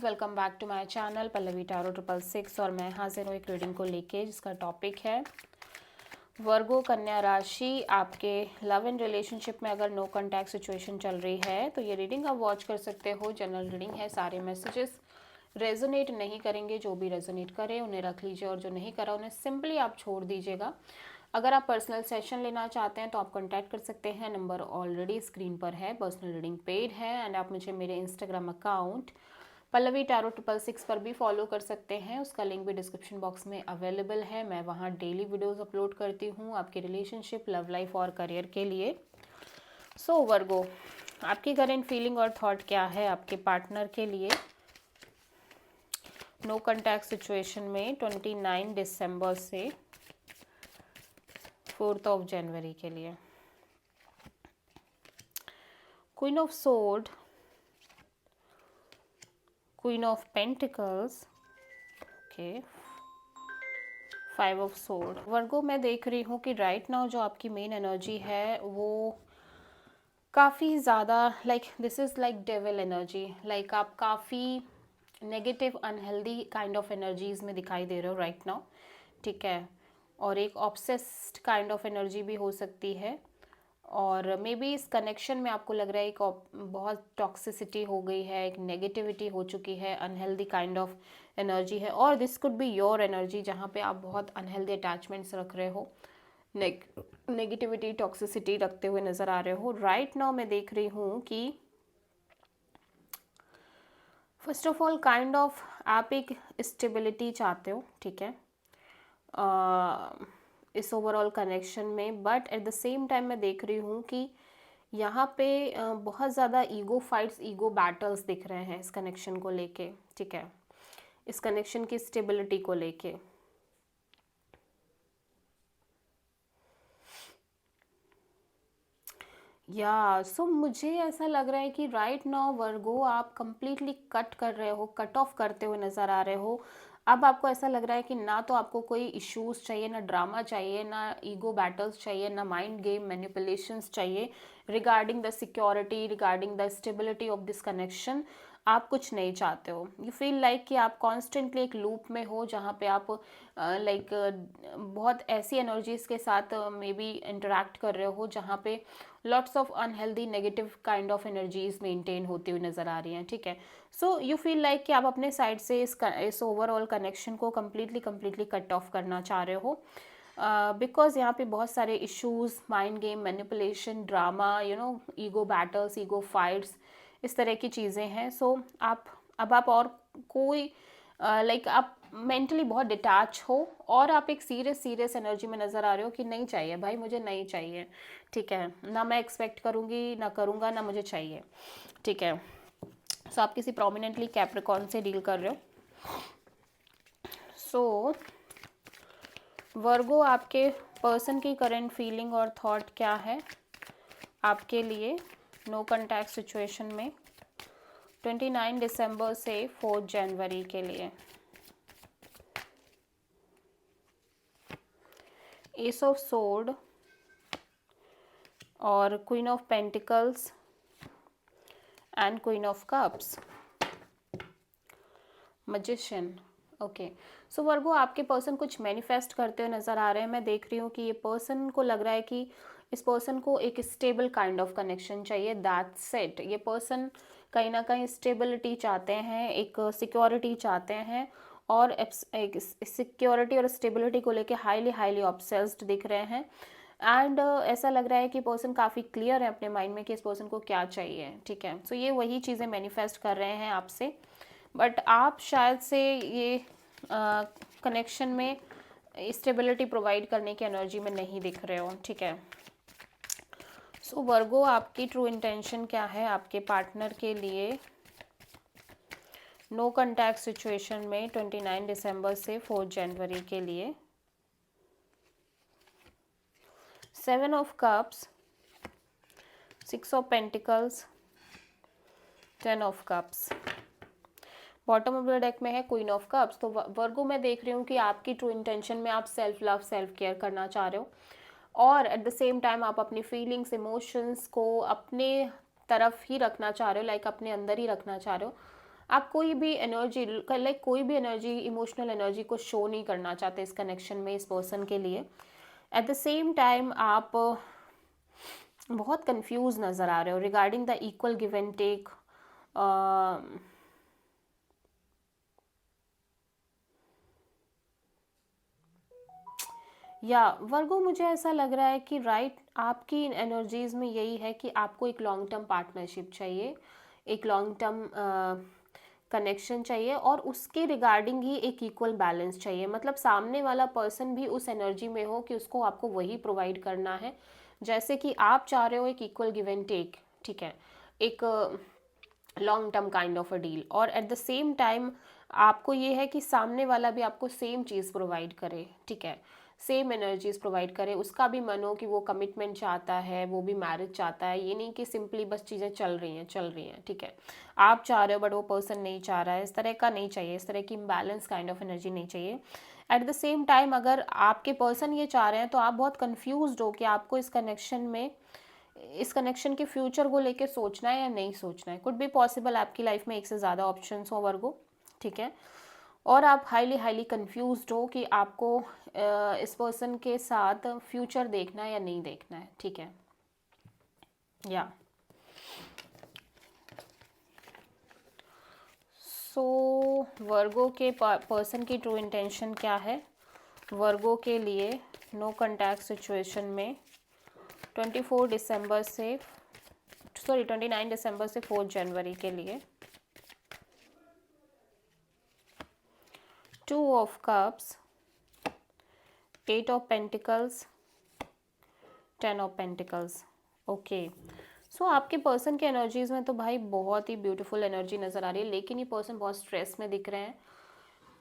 Welcome back to my channel Pallavi tarot 666 और मैं हाजिर हूँ एक रीडिंग को लेके जिसका टॉपिक है वर्गो कन्या राशि। आपके लव एंड रिलेशनशिप में अगर नो कॉन्टैक्ट सिचुएशन चल रही है तो ये रीडिंग आप वॉच कर सकते हो। जनरल रीडिंग है, सारे मैसेजेस रेजोनेट नहीं करेंगे, जो भी रेजोनेट करे उन्हें रख लीजिए और जो नहीं करा उन्हें सिंपली आप छोड़ दीजिएगा। अगर आप पर्सनल सेशन लेना चाहते हैं तो आप कॉन्टैक्ट कर सकते हैं, नंबर ऑलरेडी स्क्रीन पर है। पर्सनल रीडिंग पेड है एंड आप मुझे मेरे इंस्टाग्राम अकाउंट पल्लवी टैरो 666 पर भी फॉलो कर सकते हैं, उसका लिंक भी डिस्क्रिप्शन बॉक्स में अवेलेबल है। मैं वहाँ डेली वीडियोस अपलोड करती हूँ आपके रिलेशनशिप, लव लाइफ और करियर के लिए। सो वर्गो, आपकी करंट फीलिंग और थॉट क्या है आपके पार्टनर के लिए नो कॉन्टैक्ट सिचुएशन में 29 दिसंबर से 4 जनवरी के लिए। Queen of sword, queen of pentacles, okay, 5 of sword. Virgo, मैं देख रही हूँ कि राइट नाउ जो आपकी मेन एनर्जी है वो काफ़ी ज़्यादा this is like devil energy. आप काफ़ी negative unhealthy kind of energies में दिखाई दे रहे हो राइट नाउ, ठीक है। और एक ऑब्सेस्ड काइंड ऑफ एनर्जी भी हो सकती है और मे बी इस कनेक्शन में आपको लग रहा है एक बहुत टॉक्सिसिटी हो गई है, एक नेगेटिविटी हो चुकी है, अनहेल्दी काइंड ऑफ एनर्जी है। और this could be your energy जहाँ पे आप बहुत अनहेल्दी अटैचमेंट्स रख रहे हो, नेगेटिविटी टॉक्सिसिटी रखते हुए नज़र आ रहे हो राइट नाउ। मैं देख रही हूँ कि first of all kind of आप एक स्टेबिलिटी चाहते हो, ठीक है, इस ओवरऑल कनेक्शन में। But at the same time मैं देख रही हूँ कि यहाँ पे बहुत ज़्यादा ईगो फाइट्स, ईगो बैटल्स दिख रहे हैं इस कनेक्शन को लेके, ठीक है, इस कनेक्शन की स्टेबिलिटी को लेके। सो मुझे ऐसा लग रहा है कि राइट नाउ वर्गो आप कंप्लीटली कट कर रहे हो, कट ऑफ करते हुए नज़र आ रहे हो। अब आपको ऐसा लग रहा है कि ना तो आपको कोई इश्यूज चाहिए, ना ड्रामा चाहिए, ना ईगो बैटल्स चाहिए, ना माइंड गेम मैनिपुलेशंस चाहिए regarding the security, regarding the stability of this connection. आप कुछ नहीं चाहते हो। यू फील लाइक कि आप कॉन्स्टेंटली एक लूप में हो जहाँ पे आप बहुत ऐसी एनर्जीज के साथ मे बी इंटरेक्ट कर रहे हो जहाँ पे lots of unhealthy negative kind of energies maintain होती हुई नज़र आ रही हैं, ठीक है। सो यू फील लाइक कि आप अपने साइड से इस ओवरऑल कनेक्शन को कम्प्लीटली कट ऑफ करना चाह रहे हो बिकॉज यहाँ पे बहुत सारे issues, mind game manipulation, drama, ego battles, ego fights, इस तरह की चीज़ें हैं। सो आप और कोई आप मेंटली बहुत डिटैच हो और आप एक सीरियस एनर्जी में नज़र आ रहे हो कि नहीं चाहिए भाई, मुझे नहीं चाहिए, ठीक है, ना मैं एक्सपेक्ट करूँगी, ना करूँगा, ना मुझे चाहिए, ठीक है। सो आप किसी प्रोमिनेंटली कैप्रिकॉर्न से डील कर रहे हो। सो वर्गो, आपके पर्सन की करंट फीलिंग और थॉट क्या है आपके लिए नो कॉन्टैक्ट सिचुएशन में 29 दिसंबर से 4 जनवरी के लिए। एस ऑफ सोर्ड और queen of pentacles and queen of cups, magician, okay. So Virgo, आपके पर्सन कुछ मैनिफेस्ट करते हुए नज़र आ रहे हैं। मैं देख रही हूँ कि ये पर्सन को लग रहा है कि इस पर्सन को एक स्टेबल काइंड ऑफ कनेक्शन चाहिए, दैट्स इट। ये पर्सन कहीं ना कहीं स्टेबिलिटी चाहते हैं, एक सिक्योरिटी चाहते हैं और एक सिक्योरिटी और स्टेबिलिटी को लेके हाईली ऑब्सेस्ड दिख रहे हैं। एंड ऐसा लग रहा है कि पर्सन काफ़ी क्लियर है अपने माइंड में कि इस पर्सन को क्या चाहिए, ठीक है। सो ये वही चीज़ें मैनिफेस्ट कर रहे हैं आपसे, बट आप शायद से ये कनेक्शन में स्टेबिलिटी प्रोवाइड करने की एनर्जी में नहीं दिख रहे हो, ठीक है। सो वर्गो, आपकी ट्रू इंटेंशन क्या है आपके पार्टनर के लिए नो कॉन्टैक्ट सिचुएशन में 29 दिसंबर से 4 जनवरी के लिए। 7 of cups, 6 of pentacles, 10 of cups. Bottom of the deck में है क्वीन ऑफ कप्स। तो वर्गो, मैं देख रही हूँ कि आपकी ट्रू इंटेंशन में आप सेल्फ लव, सेल्फ केयर करना चाह रहे हो और एट द सेम टाइम आप अपनी फीलिंग्स, इमोशंस को अपने तरफ ही रखना चाह रहे हो, अपने अंदर ही रखना चाह रहे हो। आप कोई भी एनर्जी, लाइक कोई भी एनर्जी, इमोशनल एनर्जी को शो नहीं करना चाहते इस कनेक्शन में इस पर्सन के लिए। एट द सेम टाइम आप बहुत कंफ्यूज नज़र आ रहे हो regarding the equal give and take. या वर्गो, मुझे ऐसा लग रहा है कि राइट आपकी एनर्जीज में यही है कि आपको एक लॉन्ग टर्म पार्टनरशिप चाहिए, एक लॉन्ग टर्म कनेक्शन चाहिए, और उसके रिगार्डिंग ही एक इक्वल बैलेंस चाहिए। मतलब सामने वाला पर्सन भी उस एनर्जी में हो कि उसको आपको वही प्रोवाइड करना है, जैसे कि आप चाह रहे हो एक इक्वल गिव एंड टेक, ठीक है, एक long term kind of a deal. और एट द सेम टाइम आपको ये है कि सामने वाला भी आपको सेम चीज़ प्रोवाइड करे, ठीक है, सेम एनर्जीज प्रोवाइड करे। उसका भी मन हो कि वो कमिटमेंट चाहता है, वो भी मैरिज चाहता है, ये नहीं कि सिंपली बस चीज़ें चल रही हैं, ठीक है, आप चाह रहे हो बट वो पर्सन नहीं चाह रहा है। इस तरह का नहीं चाहिए, इस तरह की इम्बैलेंस काइंड ऑफ एनर्जी नहीं चाहिए। एट द सेम टाइम अगर आपके पर्सन ये चाह रहे हैं तो आप बहुत कन्फ्यूज्ड हो कि आपको इस कनेक्शन में, इस कनेक्शन के फ्यूचर को लेके सोचना है या नहीं सोचना है। कुड बी पॉसिबल आपकी लाइफ में एक से ज़्यादा ऑप्शंस हो वर्गो, ठीक है, और आप हाईली हाईली कंफ्यूज्ड हो कि आपको इस पर्सन के साथ फ्यूचर देखना है या नहीं देखना है, ठीक है। या सो वर्गो के पर्सन की ट्रू इंटेंशन क्या है वर्गो के लिए नो कॉन्टैक्ट सिचुएशन में 29 दिसंबर से 4 जनवरी के लिए। 2 of cups, 8 of pentacles, 10 of pentacles. Okay, so आपके पर्सन के एनर्जीज में तो भाई बहुत ही ब्यूटीफुल एनर्जी नज़र आ रही है, लेकिन ये पर्सन बहुत स्ट्रेस में दिख रहे हैं।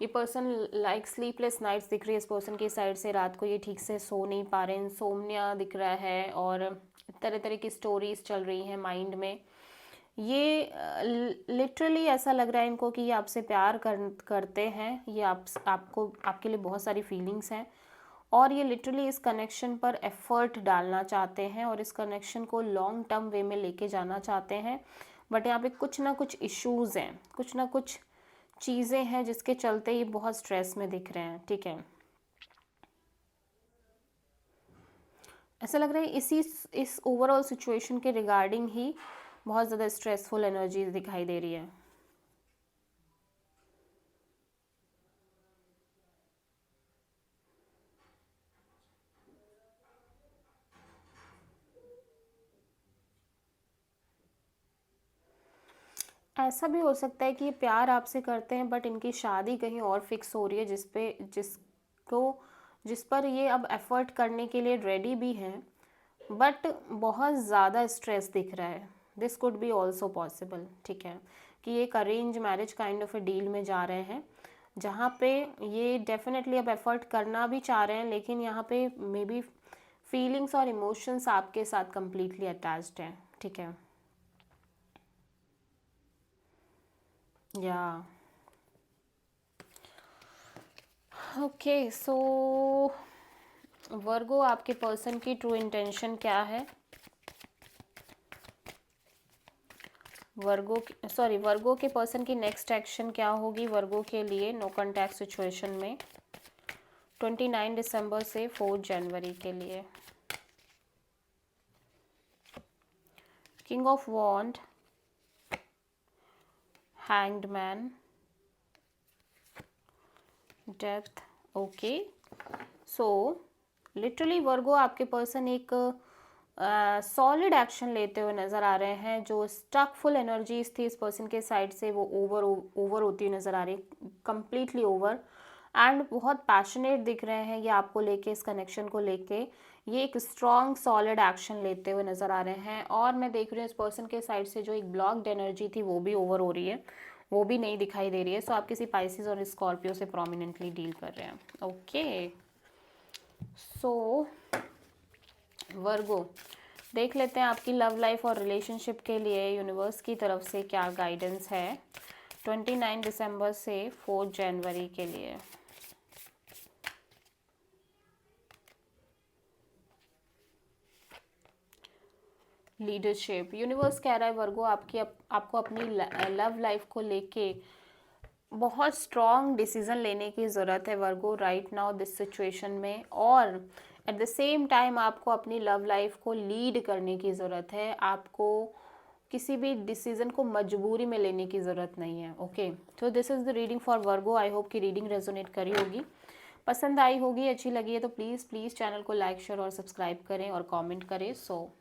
ये पर्सन लाइक स्लीपलेस नाइट्स दिख रही है इस पर्सन की साइड से। रात को ये ठीक से सो नहीं पा रहे हैं, इंसोम्निया दिख रहा है, और तरह तरह की स्टोरीज चल रही हैं माइंड में। ये लिटरली ऐसा लग रहा है इनको कि ये आपसे प्यार करते हैं, ये आपको, आपके लिए बहुत सारी फीलिंग्स हैं, और ये लिटरली इस कनेक्शन पर एफर्ट डालना चाहते हैं और इस कनेक्शन को लॉन्ग टर्म वे में लेके जाना चाहते हैं। बट यहाँ पे कुछ ना कुछ इश्यूज़ हैं, कुछ ना कुछ चीज़ें हैं जिसके चलते ये बहुत स्ट्रेस में दिख रहे हैं, ठीक है। ऐसा लग रहा है इस ओवरऑल सिचुएशन के रिगार्डिंग ही बहुत ज़्यादा स्ट्रेसफुल एनर्जी दिखाई दे रही है। ऐसा भी हो सकता है कि ये प्यार आपसे करते हैं बट इनकी शादी कहीं और फिक्स हो रही है, जिस पर ये अब एफर्ट करने के लिए रेडी भी हैं, बट बहुत ज़्यादा स्ट्रेस दिख रहा है। This could be also possible, ठीक है, कि एक arrange marriage kind of A deal में जा रहे हैं, जहाँ पे ये डेफिनेटली अब एफर्ट करना भी चाह रहे हैं, लेकिन यहाँ पे मे बी फीलिंग्स और इमोशंस आपके साथ कम्प्लीटली अटैच्ड हैं, ठीक है। या ओके, सो वर्गो आपके पर्सन की ट्रू इंटेंशन क्या है वर्गो के पर्सन की नेक्स्ट एक्शन क्या होगी वर्गो के लिए नो कॉन्टैक्ट सिचुएशन में 29 दिसंबर से 4 जनवरी के लिए। King of wand, hanged man, death. Okay, so literally Virgo आपके पर्सन एक सॉलिड एक्शन लेते हुए नज़र आ रहे हैं। जो स्टकफुल एनर्जीज थी इस पर्सन के साइड से वो ओवर होती हुई नज़र आ रही है, कम्प्लीटली ओवर, एंड बहुत पैशनेट दिख रहे हैं ये आपको लेके, इस कनेक्शन को लेके। ये एक स्ट्रॉन्ग सॉलिड एक्शन लेते हुए नज़र आ रहे हैं। और मैं देख रही हूँ इस पर्सन के साइड से जो एक ब्लॉक्ड एनर्जी थी वो भी ओवर हो रही है, वो भी नहीं दिखाई दे रही है। सो आप किसी पाइसिस और स्कॉर्पियो से प्रोमिनेंटली डील कर रहे हैं। ओके, सो वर्गो देख लेते हैं आपकी लव लाइफ और रिलेशनशिप के लिए यूनिवर्स की तरफ से क्या गाइडेंस है 29 दिसंबर से 4 जनवरी के लिए। लीडरशिप। यूनिवर्स कह रहा है वर्गो आपको अपनी लव लाइफ को लेके बहुत स्ट्रॉन्ग डिसीजन लेने की ज़रूरत है वर्गो राइट नाउ दिस सिचुएशन में, और एट द सेम टाइम आपको अपनी लव लाइफ को लीड करने की ज़रूरत है। आपको किसी भी डिसीजन को मजबूरी में लेने की ज़रूरत नहीं है। ओके, तो this is the reading for Virgo. I hope कि रीडिंग रेजोनेट करी होगी, पसंद आई होगी, अच्छी लगी है तो प्लीज़ चैनल को लाइक शेयर और सब्सक्राइब करें और कमेंट करें। सो